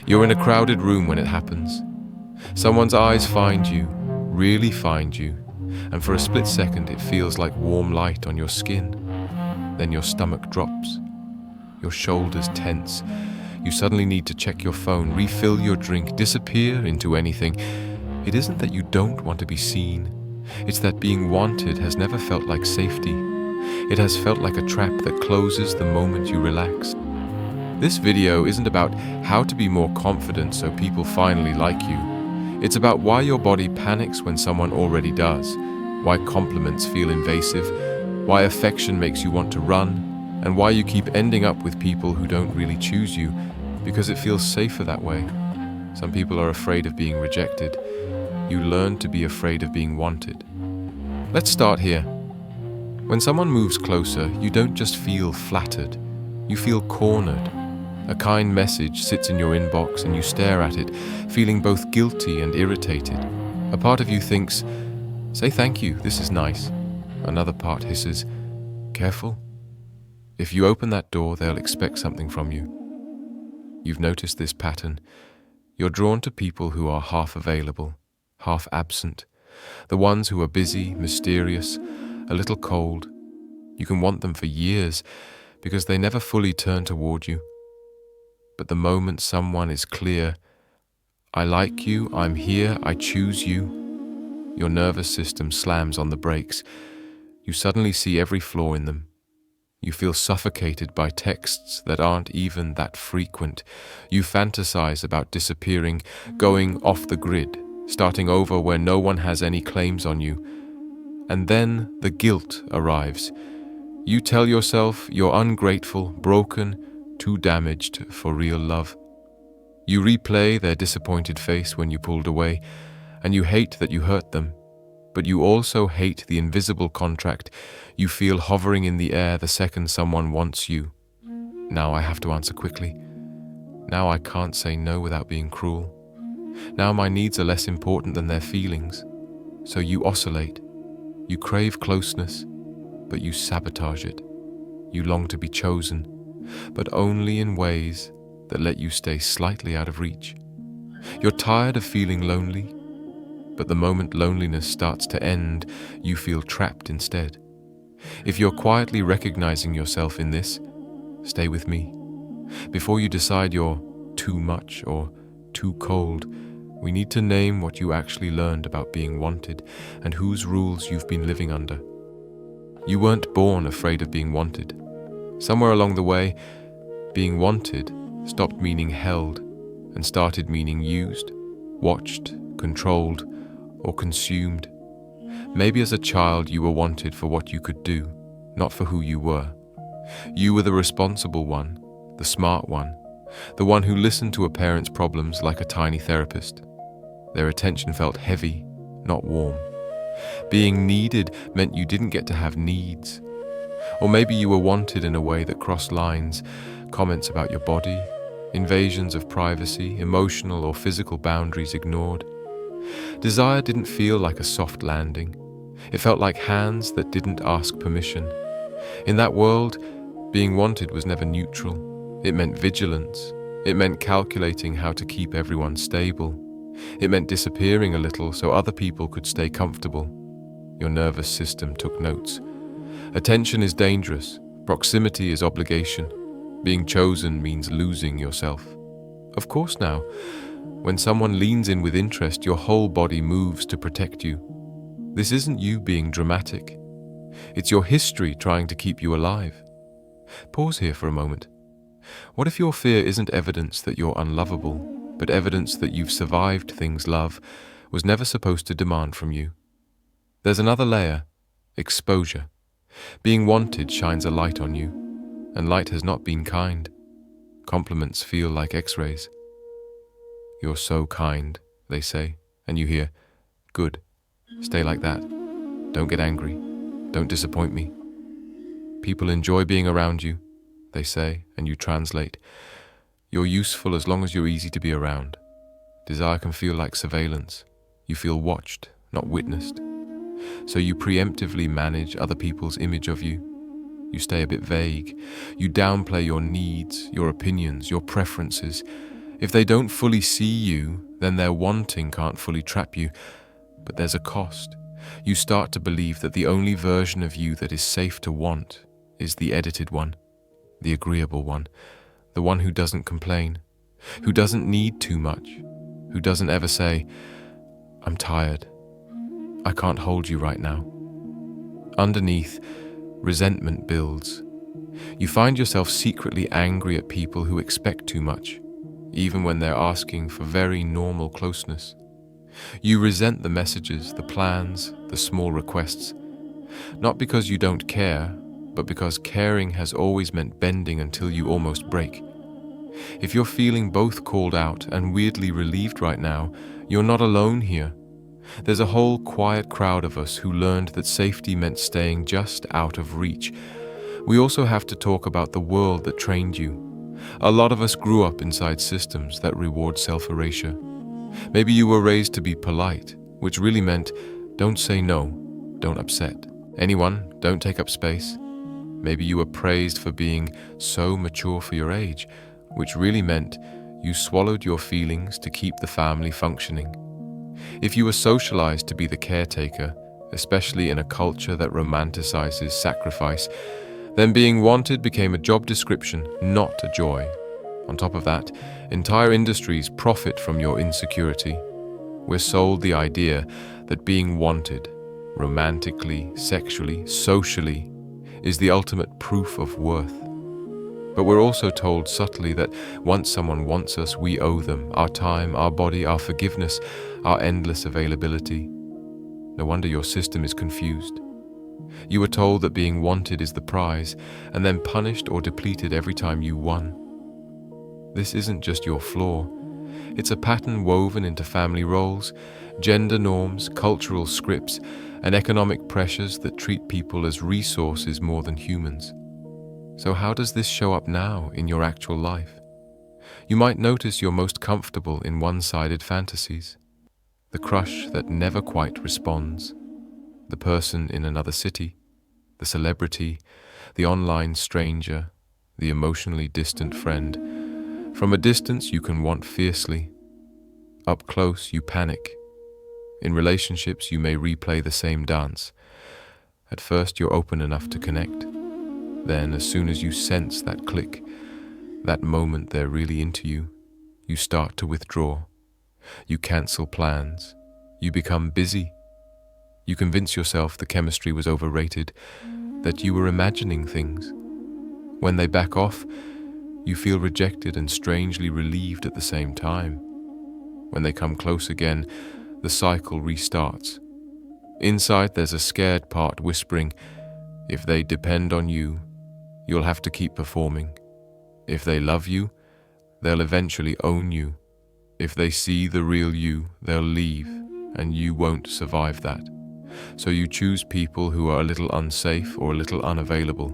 You're in a crowded room when it happens. Someone's eyes find you, really find you, and for a split second it feels like warm light on your skin. Then your stomach drops. Your shoulders tense. You suddenly need to check your phone, refill your drink, disappear into anything. It isn't that you don't want to be seen. It's that being wanted has never felt like safety. It has felt like a trap that closes the moment you relax. This video isn't about how to be more confident so people finally like you. It's about why your body panics when someone already does, why compliments feel invasive, why affection makes you want to run, and why you keep ending up with people who don't really choose you because it feels safer that way. Some people are afraid of being rejected. You learn to be afraid of being wanted. Let's start here. When someone moves closer, you don't just feel flattered. You feel cornered. A kind message sits in your inbox and you stare at it, feeling both guilty and irritated. A part of you thinks, "Say thank you, this is nice." Another part hisses, "Careful. If you open that door, they'll expect something from you." You've noticed this pattern. You're drawn to people who are half available, half absent. The ones who are busy, mysterious, a little cold. You can want them for years because they never fully turn toward you. But the moment someone is clear, "I like you, I'm here, I choose you," your nervous system slams on the brakes. You suddenly see every flaw in them. You feel suffocated by texts that aren't even that frequent. You fantasize about disappearing, going off the grid, starting over where no one has any claims on you. And then the guilt arrives. You tell yourself you're ungrateful, broken, too damaged for real love. You replay their disappointed face when you pulled away, and you hate that you hurt them. But you also hate the invisible contract you feel hovering in the air the second someone wants you. Now I have to answer quickly. Now I can't say no without being cruel. Now my needs are less important than their feelings. So you oscillate. You crave closeness, but you sabotage it. You long to be chosen, but only in ways that let you stay slightly out of reach. You're tired of feeling lonely, but the moment loneliness starts to end, you feel trapped instead. If you're quietly recognizing yourself in this, stay with me. Before you decide you're too much or too cold, we need to name what you actually learned about being wanted and whose rules you've been living under. You weren't born afraid of being wanted. Somewhere along the way, being wanted stopped meaning held and started meaning used, watched, controlled, or consumed. Maybe as a child you were wanted for what you could do, not for who you were. You were the responsible one, the smart one, the one who listened to a parent's problems like a tiny therapist. Their attention felt heavy, not warm. Being needed meant you didn't get to have needs. Or maybe you were wanted in a way that crossed lines, comments about your body, invasions of privacy, emotional or physical boundaries ignored. Desire didn't feel like a soft landing. It felt like hands that didn't ask permission. In that world, being wanted was never neutral. It meant vigilance. It meant calculating how to keep everyone stable. It meant disappearing a little so other people could stay comfortable. Your nervous system took notes. Attention is dangerous. Proximity is obligation. Being chosen means losing yourself. Of course now, when someone leans in with interest, your whole body moves to protect you. This isn't you being dramatic. It's your history trying to keep you alive. Pause here for a moment. What if your fear isn't evidence that you're unlovable, but evidence that you've survived things love was never supposed to demand from you? There's another layer, exposure. Being wanted shines a light on you, and light has not been kind. Compliments feel like X-rays. "You're so kind," they say, and you hear, "Good, stay like that. Don't get angry. Don't disappoint me." People enjoy being around you, they say, and you translate, "You're useful as long as you're easy to be around." Desire can feel like surveillance. You feel watched, not witnessed. So you preemptively manage other people's image of you. You stay a bit vague. You downplay your needs, your opinions, your preferences, If they don't fully see you, then their wanting can't fully trap you. But there's a cost. You start to believe that the only version of you that is safe to want is the edited one, the agreeable one, the one who doesn't complain, who doesn't need too much, who doesn't ever say, "I'm tired. I can't hold you right now." Underneath, resentment builds. You find yourself secretly angry at people who expect too much, even when they're asking for very normal closeness. You resent the messages, the plans, the small requests, not because you don't care, but because caring has always meant bending until you almost break. If you're feeling both called out and weirdly relieved right now, you're not alone here. There's a whole quiet crowd of us who learned that safety meant staying just out of reach. We also have to talk about the world that trained you. A lot of us grew up inside systems that reward self-erasure. Maybe you were raised to be polite, which really meant don't say no, don't upset anyone, don't take up space. Maybe you were praised for being so mature for your age, which really meant you swallowed your feelings to keep the family functioning. If you were socialized to be the caretaker, especially in a culture that romanticizes sacrifice, then being wanted became a job description, not a joy. On top of that, entire industries profit from your insecurity. We're sold the idea that being wanted, romantically, sexually, socially, is the ultimate proof of worth. But we're also told subtly that once someone wants us, we owe them our time, our body, our forgiveness, our endless availability. No wonder your system is confused. You were told that being wanted is the prize, and then punished or depleted every time you won. This isn't just your flaw. It's a pattern woven into family roles, gender norms, cultural scripts, and economic pressures that treat people as resources more than humans. So how does this show up now in your actual life? You might notice you're most comfortable in one-sided fantasies. The crush that never quite responds. The person in another city. The celebrity. The online stranger. The emotionally distant friend. From a distance you can want fiercely. Up close you panic. In relationships you may replay the same dance. At first you're open enough to connect. Then, as soon as you sense that click, that moment they're really into you, you start to withdraw. You cancel plans. You become busy. You convince yourself the chemistry was overrated, that you were imagining things. When they back off, you feel rejected and strangely relieved at the same time. When they come close again, the cycle restarts. Inside, there's a scared part whispering, if they depend on you, you'll have to keep performing. If they love you, they'll eventually own you. If they see the real you, they'll leave, and you won't survive that. So you choose people who are a little unsafe or a little unavailable,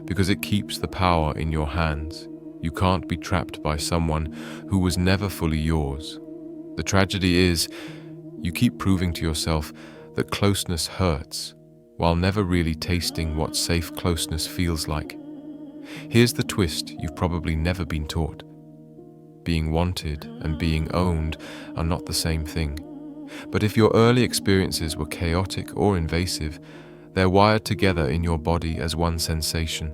because it keeps the power in your hands. You can't be trapped by someone who was never fully yours. The tragedy is, you keep proving to yourself that closeness hurts, while never really tasting what safe closeness feels like. Here's the twist you've probably never been taught. Being wanted and being owned are not the same thing. But if your early experiences were chaotic or invasive, they're wired together in your body as one sensation.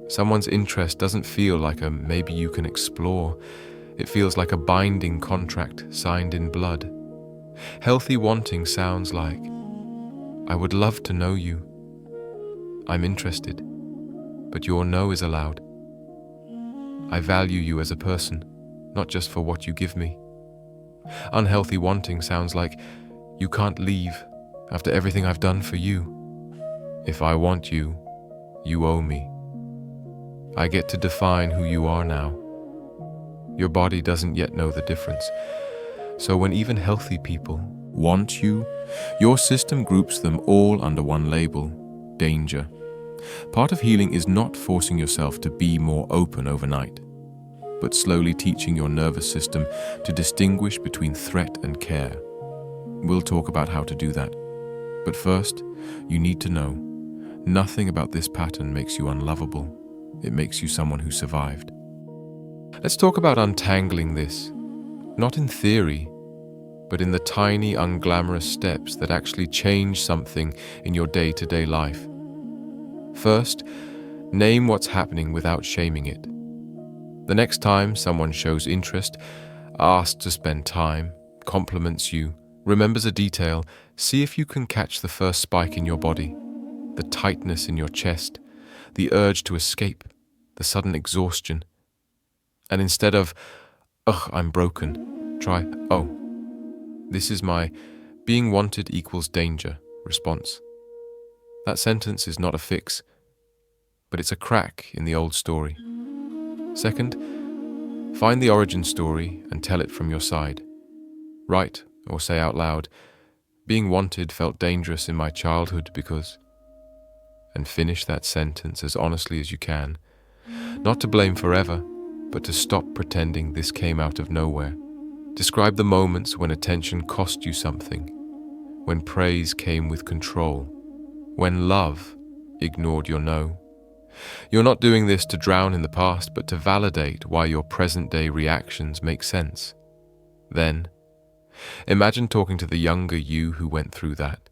Someone's interest doesn't feel like a maybe you can explore. It feels like a binding contract signed in blood. Healthy wanting sounds like, I would love to know you. I'm interested, but your no is allowed. I value you as a person, not just for what you give me. Unhealthy wanting sounds like, you can't leave after everything I've done for you. If I want you, you owe me. I get to define who you are now. Your body doesn't yet know the difference. So when even healthy people want you, your system groups them all under one label, danger. Part of healing is not forcing yourself to be more open overnight, but slowly teaching your nervous system to distinguish between threat and care. We'll talk about how to do that. But first, you need to know, nothing about this pattern makes you unlovable. It makes you someone who survived. Let's talk about untangling this, not in theory, but in the tiny, unglamorous steps that actually change something in your day-to-day life. First, name what's happening without shaming it. The next time someone shows interest, asks to spend time, compliments you, remembers a detail, see if you can catch the first spike in your body, the tightness in your chest, the urge to escape, the sudden exhaustion. And instead of, "Ugh, I'm broken," try, "Oh, this is my being wanted equals danger" response. That sentence is not a fix, but it's a crack in the old story. Second, find the origin story and tell it from your side. Write or say out loud, "Being wanted felt dangerous in my childhood because..." And finish that sentence as honestly as you can. Not to blame forever, but to stop pretending this came out of nowhere. Describe the moments when attention cost you something, when praise came with control, when love ignored your no. You're not doing this to drown in the past, but to validate why your present-day reactions make sense. Then, imagine talking to the younger you who went through that,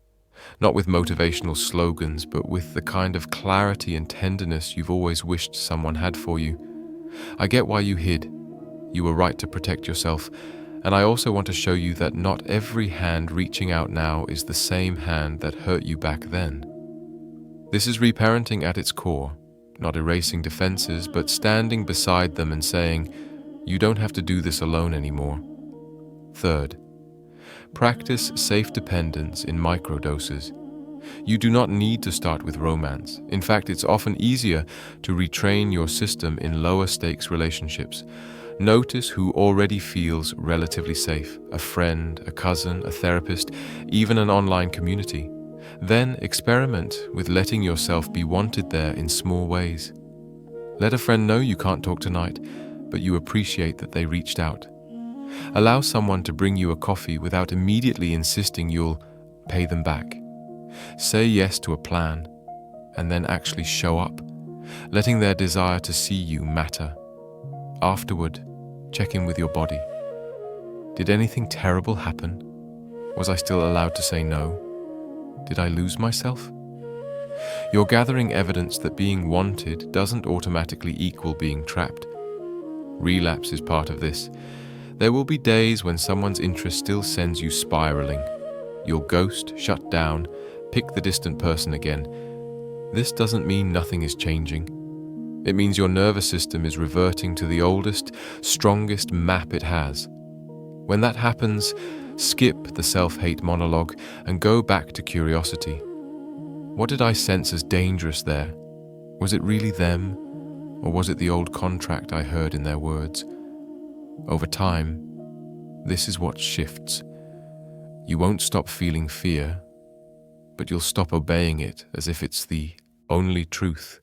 not with motivational slogans, but with the kind of clarity and tenderness you've always wished someone had for you. I get why you hid. You were right to protect yourself, and I also want to show you that not every hand reaching out now is the same hand that hurt you back then. This is reparenting at its core. Not erasing defenses, but standing beside them and saying, "You don't have to do this alone anymore." Third, practice safe dependence in microdoses. You do not need to start with romance. In fact, it's often easier to retrain your system in lower stakes relationships. Notice who already feels relatively safe: a friend, a cousin, a therapist, even an online community. Then experiment with letting yourself be wanted there in small ways. Let a friend know you can't talk tonight, but you appreciate that they reached out. Allow someone to bring you a coffee without immediately insisting you'll pay them back. Say yes to a plan, and then actually show up, letting their desire to see you matter. Afterward, check in with your body. Did anything terrible happen? Was I still allowed to say no? Did I lose myself? You're gathering evidence that being wanted doesn't automatically equal being trapped. Relapse is part of this. There will be days when someone's interest still sends you spiraling. You'll ghost, shut down, pick the distant person again. This doesn't mean nothing is changing. It means your nervous system is reverting to the oldest, strongest map it has. When that happens, skip the self-hate monologue and go back to curiosity. What did I sense as dangerous there? Was it really them, or was it the old contract I heard in their words? Over time, this is what shifts. You won't stop feeling fear, but you'll stop obeying it as if it's the only truth.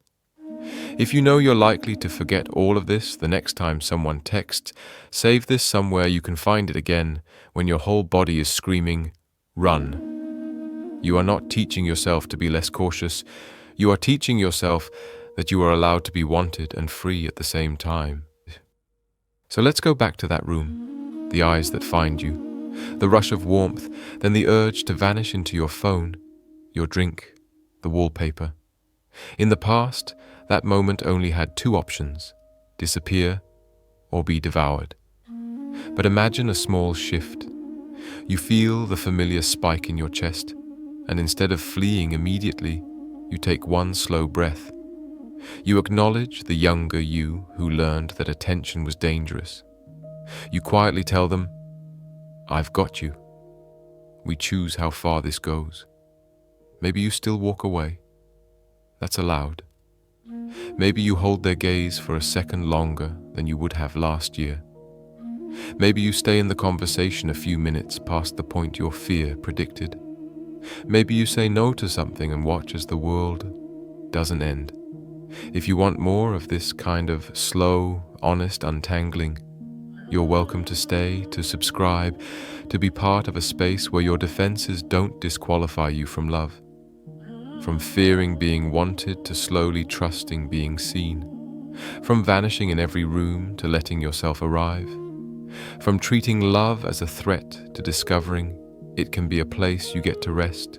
If you know you're likely to forget all of this the next time someone texts, save this somewhere you can find it again when your whole body is screaming, "Run." You are not teaching yourself to be less cautious. You are teaching yourself that you are allowed to be wanted and free at the same time. So let's go back to that room, the eyes that find you, the rush of warmth, then the urge to vanish into your phone, your drink, the wallpaper. In the past, that moment only had two options: disappear or be devoured. But imagine a small shift. You feel the familiar spike in your chest, and instead of fleeing immediately, you take one slow breath. You acknowledge the younger you who learned that attention was dangerous. You quietly tell them, "I've got you." We choose how far this goes. Maybe you still walk away. That's allowed. Maybe you hold their gaze for a second longer than you would have last year. Maybe you stay in the conversation a few minutes past the point your fear predicted. Maybe you say no to something and watch as the world doesn't end. If you want more of this kind of slow, honest untangling, you're welcome to stay, to subscribe, to be part of a space where your defenses don't disqualify you from love. From fearing being wanted to slowly trusting being seen. From vanishing in every room to letting yourself arrive. From treating love as a threat to discovering it can be a place you get to rest.